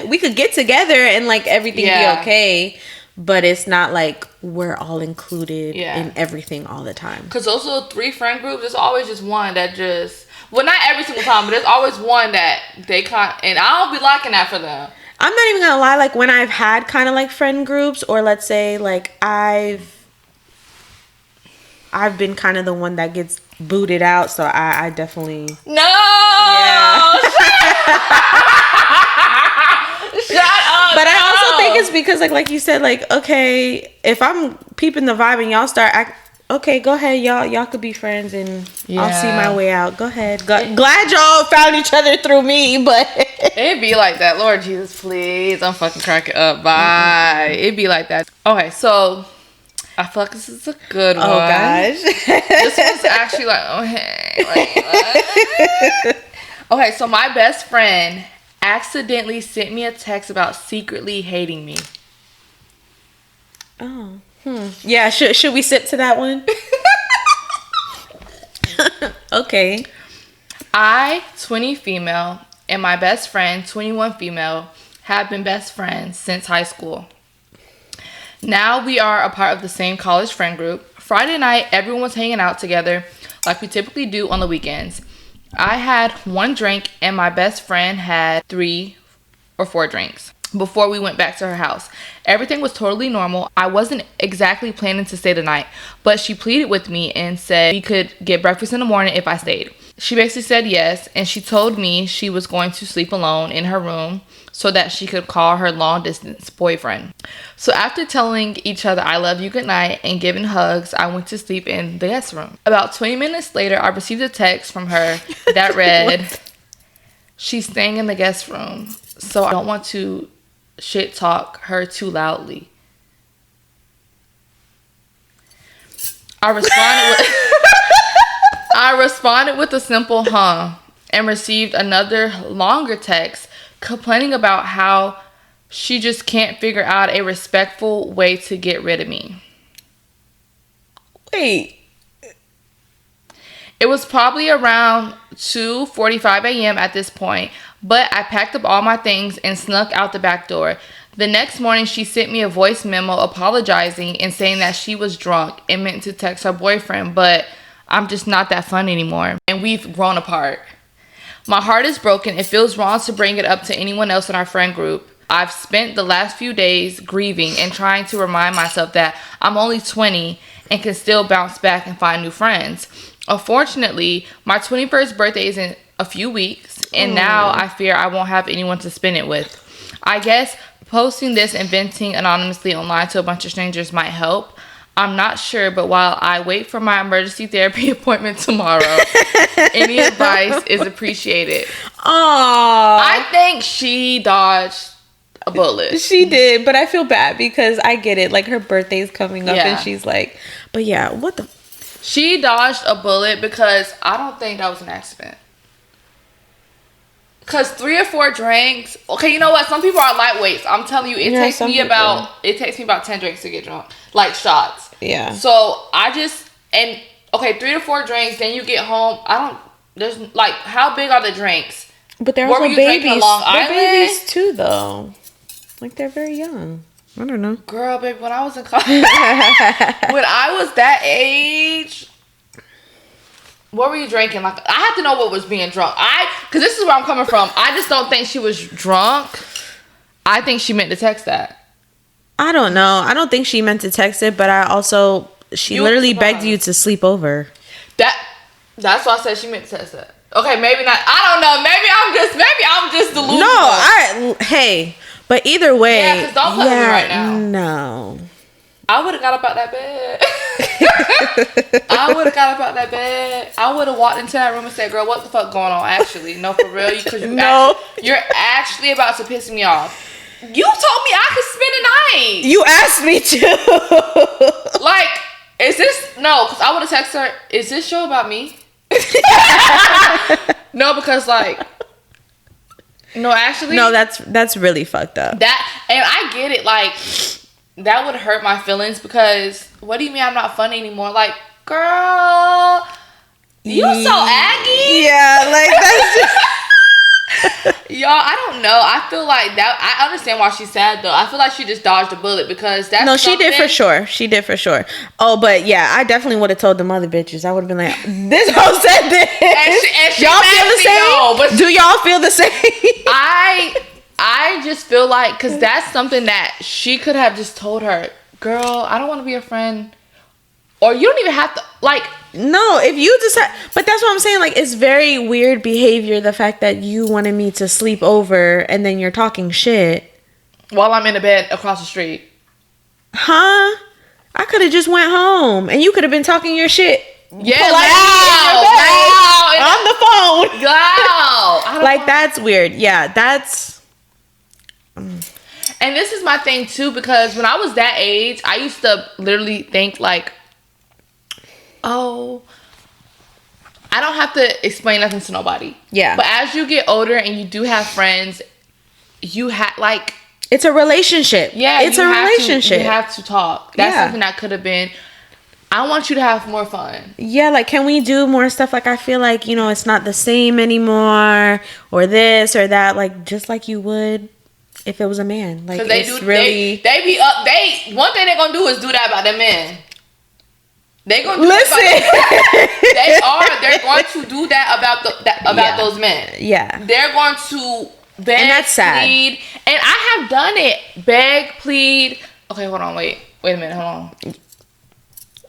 We could get together and like everything be okay, but it's not like we're all included in everything all the time. Because those little 3 friend groups, there's always just one that just, well, not every single time, but there's always one that they can't, and I don't be liking that for them. I'm not even gonna lie, like when I've had kind of like friend groups, or let's say like I've been kind of the one that gets booted out, so I definitely Shut up. But I also think it's because like you said, like, okay, if I'm peeping the vibe and y'all start okay, go ahead, y'all could be friends and I'll see my way out. Go ahead. Glad y'all found each other through me, but it'd be like that. Lord Jesus, please, I'm fucking cracking up. Bye. It'd be like that. Okay, so I feel like this is a good one. Oh gosh. This one's actually like, okay. Okay, so my best friend accidentally sent me a text about secretly hating me. Oh. Yeah, should we sip to that one? Okay. I, 20 female, and my best friend, 21 female, have been best friends since high school. Now we are a part of the same college friend group. Friday night, everyone was hanging out together like we typically do on the weekends. I had 1 drink and my best friend had 3 or 4 drinks before we went back to her house. Everything was totally normal. I wasn't exactly planning to stay the night, but she pleaded with me and said we could get breakfast in the morning if I stayed. She basically said yes, and she told me she was going to sleep alone in her room so that she could call her long distance boyfriend. So after telling each other I love you, good night, and giving hugs, I went to sleep in the guest room. About 20 minutes later, I received a text from her that read, she's staying in the guest room, so I don't want to shit talk her too loudly. I responded with a simple and received another longer text complaining about how she just can't figure out a respectful way to get rid of me. Wait. It was probably around 2:45 a.m. at this point, but I packed up all my things and snuck out the back door. The next morning, she sent me a voice memo apologizing and saying that she was drunk and meant to text her boyfriend, but I'm just not that fun anymore, and we've grown apart. My heart is broken. It feels wrong to bring it up to anyone else in our friend group. I've spent the last few days grieving and trying to remind myself that I'm only 20 and can still bounce back and find new friends. Unfortunately, my 21st birthday is in a few weeks, and now I fear I won't have anyone to spend it with. I guess posting this and venting anonymously online to a bunch of strangers might help. I'm not sure, but while I wait for my emergency therapy appointment tomorrow, any advice is appreciated. Aww. I think she dodged a bullet. She did, but I feel bad because I get it. Like, her birthday's coming up, Yeah. and she's like, but yeah, what the... She dodged a bullet because I don't think that was an accident. Because 3 or 4 drinks... Okay, you know what? Some people are lightweights. I'm telling you, it takes me about 10 drinks to get drunk. Like, shots. Yeah. So, I just... And, okay, 3 to 4 drinks, then you get home. There's, like, how big are the drinks? But they're What also were you drinking, babies. Long They're Island? babies, too, though. Like, they're very young. I don't know. Girl, baby, when I was in college... when I was that age... What were you drinking? Like, I have to know what was being drunk. Because this is where I'm coming from. I just don't think she was drunk. I think she meant to text that. I don't know. I don't think she meant to text it, but she literally begged you to sleep over. That's why I said she meant to text that. Okay, maybe not. I don't know. Maybe I'm just delusional. No, hey, but either way. Yeah, because don't play with me right now. No. I would have got up out that bed. I would have walked into that room and said, girl, what the fuck going on? Actually, no, for real. Because you're actually about to piss me off. You told me I could spend a night. You asked me to. Like, is this... No, because I would have texted her, is this show about me? No, because, like... No, actually... No, that's really fucked up. And I get it, like... That would hurt my feelings because what do you mean I'm not funny anymore? Like, girl, you so aggy. Yeah, like that's just... Y'all, I don't know. I feel like that. I understand why she's sad though. I feel like she just dodged a bullet because that's... No, she did for sure. She did for sure. Oh, but yeah, I definitely would have told them other bitches. I would have been like, this hoe said this. And she y'all feel the same? No, but do y'all feel the same? I just feel like, because that's something that she could have just told her, girl, I don't want to be a friend. Or you don't even have to, like... No, if you decide... But that's what I'm saying. Like, it's very weird behavior, the fact that you wanted me to sleep over and then you're talking shit. While I'm in the bed across the street. Huh? I could have just went home and you could have been talking your shit. Yeah, loud on the phone. Loud. Like, that's weird. Yeah, that's... And this is my thing too, because when I was that age, I used to literally think like, oh, I don't have to explain nothing to nobody. Yeah. But as you get older and you do have friends, you have like... It's a relationship. Yeah. It's a relationship. You have to talk. That's something that could have been... I want you to have more fun. Yeah, like, can we do more stuff? Like, I feel like, you know, it's not the same anymore, or this or that, like, just like you would... If it was a man, like, they it's do, really... They be up. One thing they're gonna do is do that about them men. They gonna do Listen. They're going to do that about those men. Yeah. They're going to beg, and that's sad. plead, and I have done it. Beg, plead. Okay, hold on, wait a minute, hold on.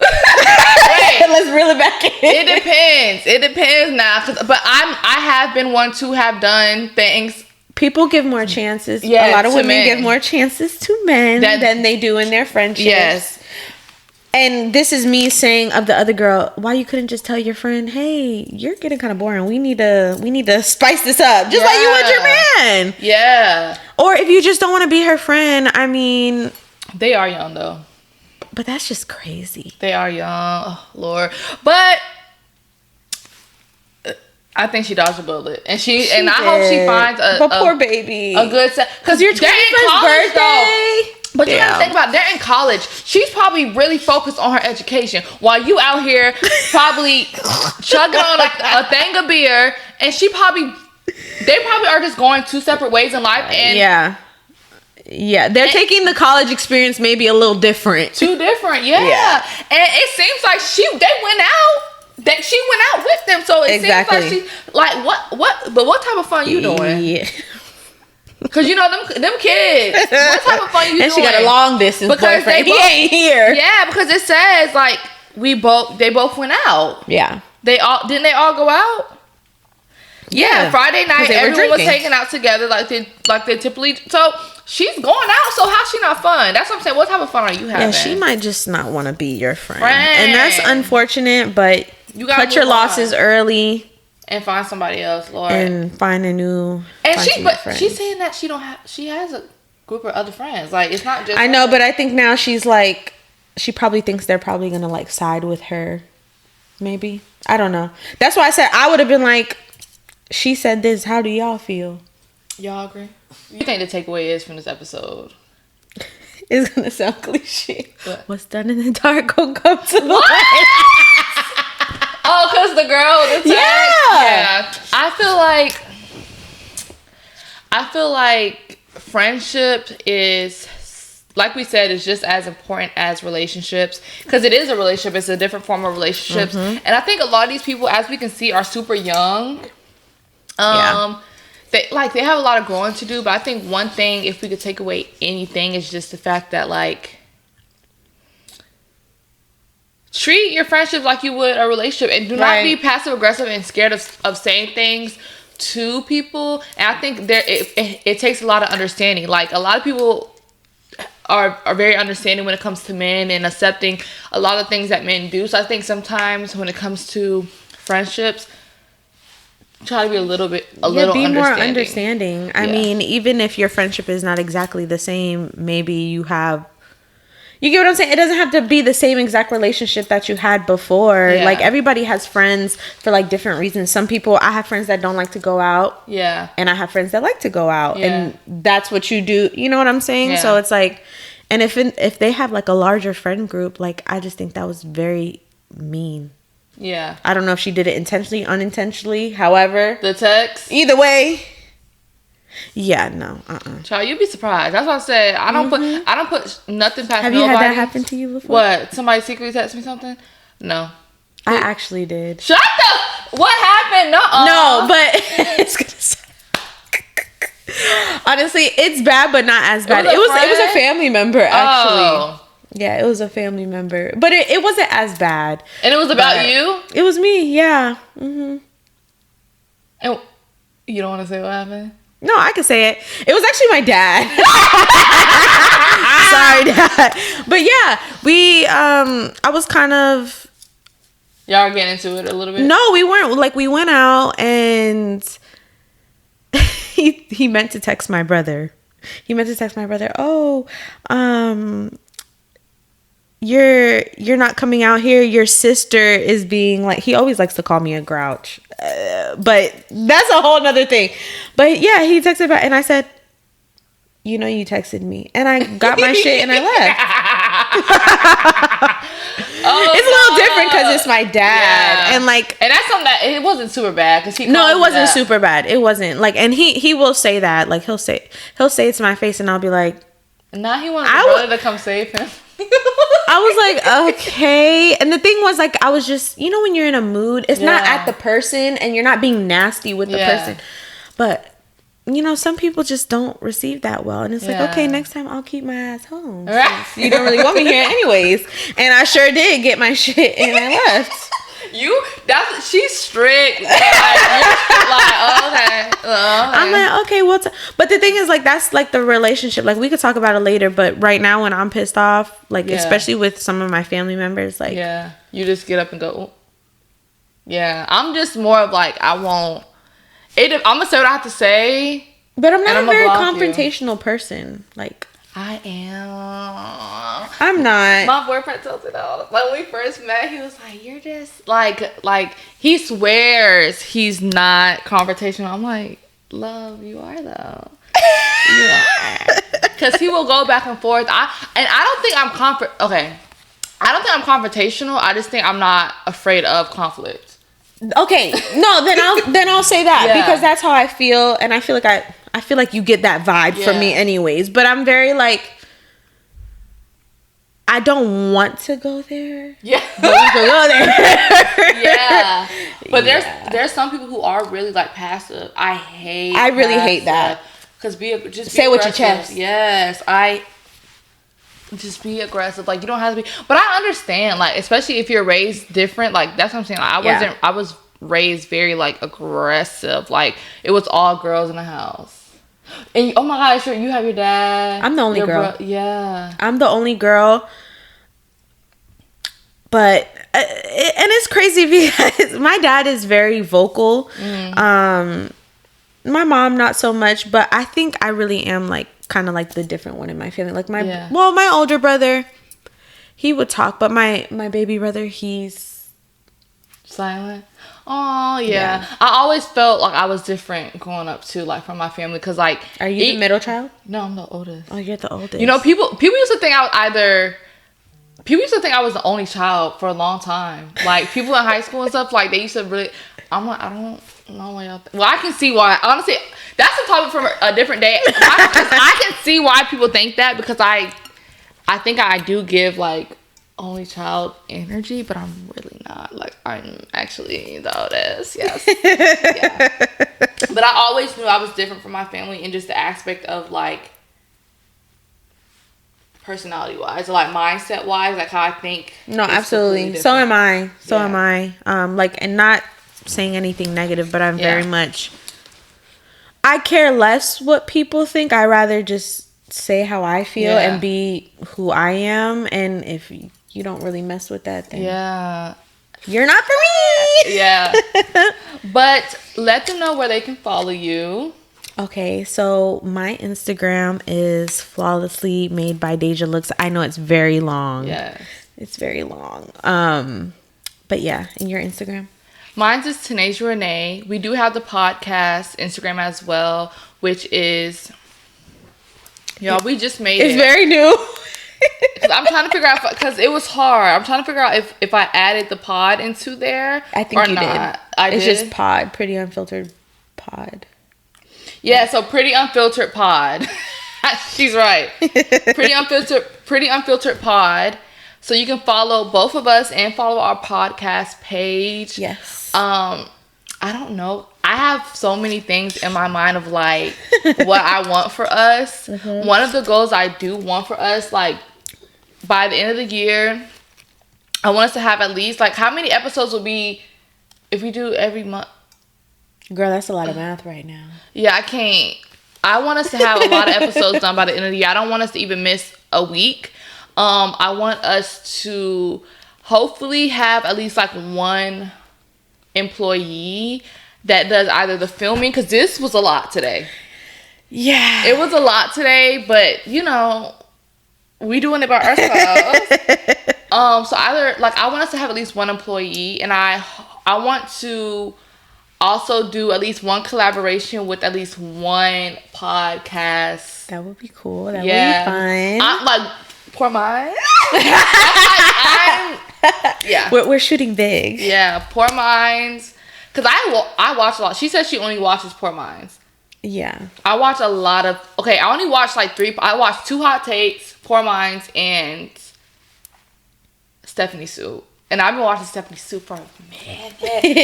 Let's reel it back in. It depends now, but I have been one to have done things. People give more chances. Yeah, a lot of women men. give more chances to men than they do in their friendships. Yes. And this is me saying of the other girl, why you couldn't just tell your friend, hey, you're getting kind of boring. We need to spice this up. Just like you would your man. Yeah. Or if you just don't want to be her friend, I mean... They are young, though. But that's just crazy. They are young. Oh, Lord. But... I think she dodged a bullet, and I hope she finds poor baby a good set, because your 21st birthday. But you gotta think about it, they're in college. She's probably really focused on her education, while you out here probably chugging on a thing of beer, and they probably are just going 2 separate ways in life. And they're taking the college experience maybe a little different. Too different, yeah. And it seems like they went out. That she went out with them, so it seems like she like what? But what type of fun you doing? Yeah. Cause you know them kids. What type of fun you doing? And she got a long distance because boyfriend. He ain't here. Yeah, because it says like they both went out. Yeah. They all go out? Yeah, Friday night everyone was hanging out together like they typically. So she's going out. So how's she not fun? That's what I'm saying. What type of fun are you having? Yeah, she might just not want to be your friend, and that's unfortunate. But you gotta cut your losses early and find somebody else, Lord, and find a new. And she's saying that she has a group of other friends. Like it's not just. I know, but I think now she's like, she probably thinks they're probably gonna like side with her. Maybe, I don't know. That's why I said I would have been like. She said this. How do y'all feel? Y'all agree? You think the takeaway is from this episode? It's gonna sound cliche. What's done in the dark will come to the light. Oh, cause the girl, the text? Yeah. I feel like friendship is, like we said, is just as important as relationships. Because it is a relationship. It's a different form of relationships. Mm-hmm. And I think a lot of these people, as we can see, are super young. They have a lot of growing to do, but I think one thing, if we could take away anything, is just the fact that like treat your friendships like you would a relationship, and do not be passive aggressive and scared of saying things to people. And I think it takes a lot of understanding. Like a lot of people are very understanding when it comes to men and accepting a lot of things that men do. So I think sometimes when it comes to friendships, try to be a little more understanding. I mean, even if your friendship is not exactly the same, maybe you get what I'm saying? It doesn't have to be the same exact relationship that you had before. Yeah. Like everybody has friends for like different reasons. Some people, I have friends that don't like to go out. Yeah. And I have friends that like to go out. Yeah. And that's what you do. You know what I'm saying? Yeah. So it's like, and if they have like a larger friend group, like I just think that was very mean. Yeah. I don't know if she did it intentionally, unintentionally. However, the text. Either way. Yeah, no. Child, you'd be surprised. That's what I said. I don't put nothing past nobody. Have you had that happen to you before? What? Somebody secretly text me something? No. I actually did. Shut the. What happened? No, but it's gonna sound. Honestly, it's bad, but not as bad. It was a family member actually. Oh. Yeah, it was a family member. But it wasn't as bad. And it was about you? It was me, yeah. Mm-hmm. And you don't want to say what happened? No, I can say it. It was actually my dad. Sorry, Dad. But yeah, I was kind of... Y'all were getting into it a little bit? No, we weren't. Like, we went out and he meant to text my brother. Oh, you're not coming out here. Your sister is being like, he always likes to call me a grouch, but that's a whole nother thing. But yeah, he texted back and I said, you texted me, and I got my shit and I left. It's a little different because it's my dad, and that's something that it wasn't super bad because it wasn't super bad. It wasn't like, and he will say that, like he'll say it to my face, and I'll be like, nah, he wanted his brother to come save him. I was like, okay. And the thing was, like, I was just, when you're in a mood, it's not at the person and you're not being nasty with the person. But, some people just don't receive that well. And it's like, okay, next time I'll keep my ass home. Right. You don't really want me here anyways. And I sure did get my shit and I left. She's strict. Okay. I'm like, okay, but the thing is, like, that's like the relationship. Like, we could talk about it later, but right now when I'm pissed off, like, especially with some of my family members, like, you just get up and go. Ooh. Yeah, I'm just more of like, I'm gonna say what I have to say, but I'm not a very confrontational person. Like, I am. I'm not. My boyfriend tells it all. When we first met, he was like, you're just like he swears he's not confrontational. I'm like, love, you are though. You are. Because he will go back and forth. I don't think I'm I don't think I'm confrontational. I just think I'm not afraid of conflict. Okay. No, then I'll say that because that's how I feel, and I feel like you get that vibe from me anyways. But I'm very like, I don't want to go there. Yeah. But we can go there. Yeah. But there's some people who are really like passive. I really hate that. Cause just say be with your aggressive. chest. Yes, just be aggressive. Like, you don't have to be. But I understand, like, especially if you're raised different. Like, that's what I'm saying. Like, I was raised very, like, aggressive. Like, it was all girls in the house. And oh my gosh, you have your dad. I'm the only girl. Yeah. I'm the only girl. But and it's crazy because my dad is very vocal. My mom not so much, but I think I really am like kind of like the different one in my family. Like my older brother, he would talk, but my baby brother, he's silent. Oh yeah. I always felt like I was different growing up too, like from my family, because like, are you the middle child? No, I'm the oldest. Oh, you're the oldest. You know, people used to think people used to think I was the only child for a long time. Like, people in high school and stuff, like, they used to really, I'm like, I don't know why y'all well, I can see why. Honestly, that's a topic for a different day. I can see why people think that, because I think I do give, like, only child energy, but I'm really not. Like, I'm actually the oldest. Yes. Yeah. But I always knew I was different from my family in just the aspect of, like, personality wise, or like mindset wise, like how I think. No, absolutely. So am I. Like, and not saying anything negative, but I'm very much, I care less what people think. I rather just say how I feel and be who I am. And if you don't really mess with that, then you're not for me. Yeah. But let them know where they can follow you. Okay, so my Instagram is flawlessly made by Dejah Looks. I know it's very long. Yeah, it's very long. But yeah, and your Instagram? Mine's is Tanasia Renee. We do have the podcast Instagram as well, which is, y'all, we just made it's very new. Cause I'm trying to figure out, because it was hard. I'm trying to figure out if I added the pod into there. I think you not. did. It's just pod, Pretty Unfiltered pod. Yeah, so Pretty Unfiltered pod. She's right. Pretty Unfiltered pod. So you can follow both of us and follow our podcast page. Yes. I don't know. I have so many things in my mind of like what I want for us. Mm-hmm. One of the goals I do want for us, like by the end of the year, I want us to have at least, like, how many episodes will be if we do every month? Girl, that's a lot of math right now. Yeah, I can't. I want us to have a lot of episodes done by the end of the year. I don't want us to even miss a week. I want us to hopefully have at least like one employee that does either the filming, because this was a lot today. Yeah. It was a lot today, but you know, we doing it by ourselves. So either, like, I want us to have at least one employee, and I want to also do at least one collaboration with at least one podcast. That would be cool. That would be fun. I'm like, pour mine. We're shooting big. Yeah, pour mines. Because I watch a lot. She says she only watches pour mines. Yeah. I watch a lot of... Okay, I only watch like 3... I watch 2 Hot Takes, pour mines, and Stephanie Sue. And I've been watching Stephanie Sue for a minute.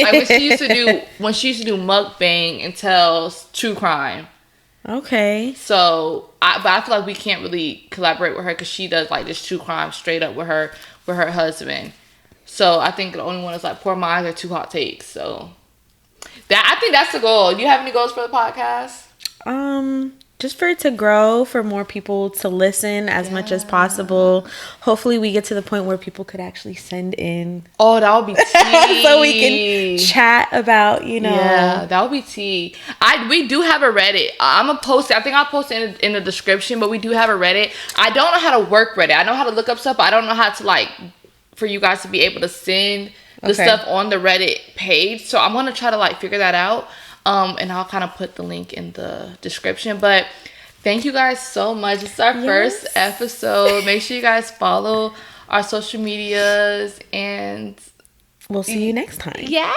Like when she used to do mukbang and tells true crime. Okay. So, but I feel like we can't really collaborate with her because she does like this true crime straight up with her husband. So I think the only one is like pour mines or 2 Hot Takes. So I think that's the goal. Do you have any goals for the podcast? Just for it to grow, for more people to listen as much as possible. Hopefully we get to the point where people could actually send in. Oh, that would be tea. So we can chat about, you know. Yeah, that would be tea. We do have a Reddit. I'm going to post it. I think I'll post it in the description, but we do have a Reddit. I don't know how to work Reddit. I know how to look up stuff, but I don't know how to, like, for you guys to be able to send the stuff on the Reddit page. So I'm going to try to, like, figure that out. And I'll kind of put the link in the description. But thank you guys so much. It's our first episode. Make sure you guys follow our social medias. And we'll see you next time. Yeah.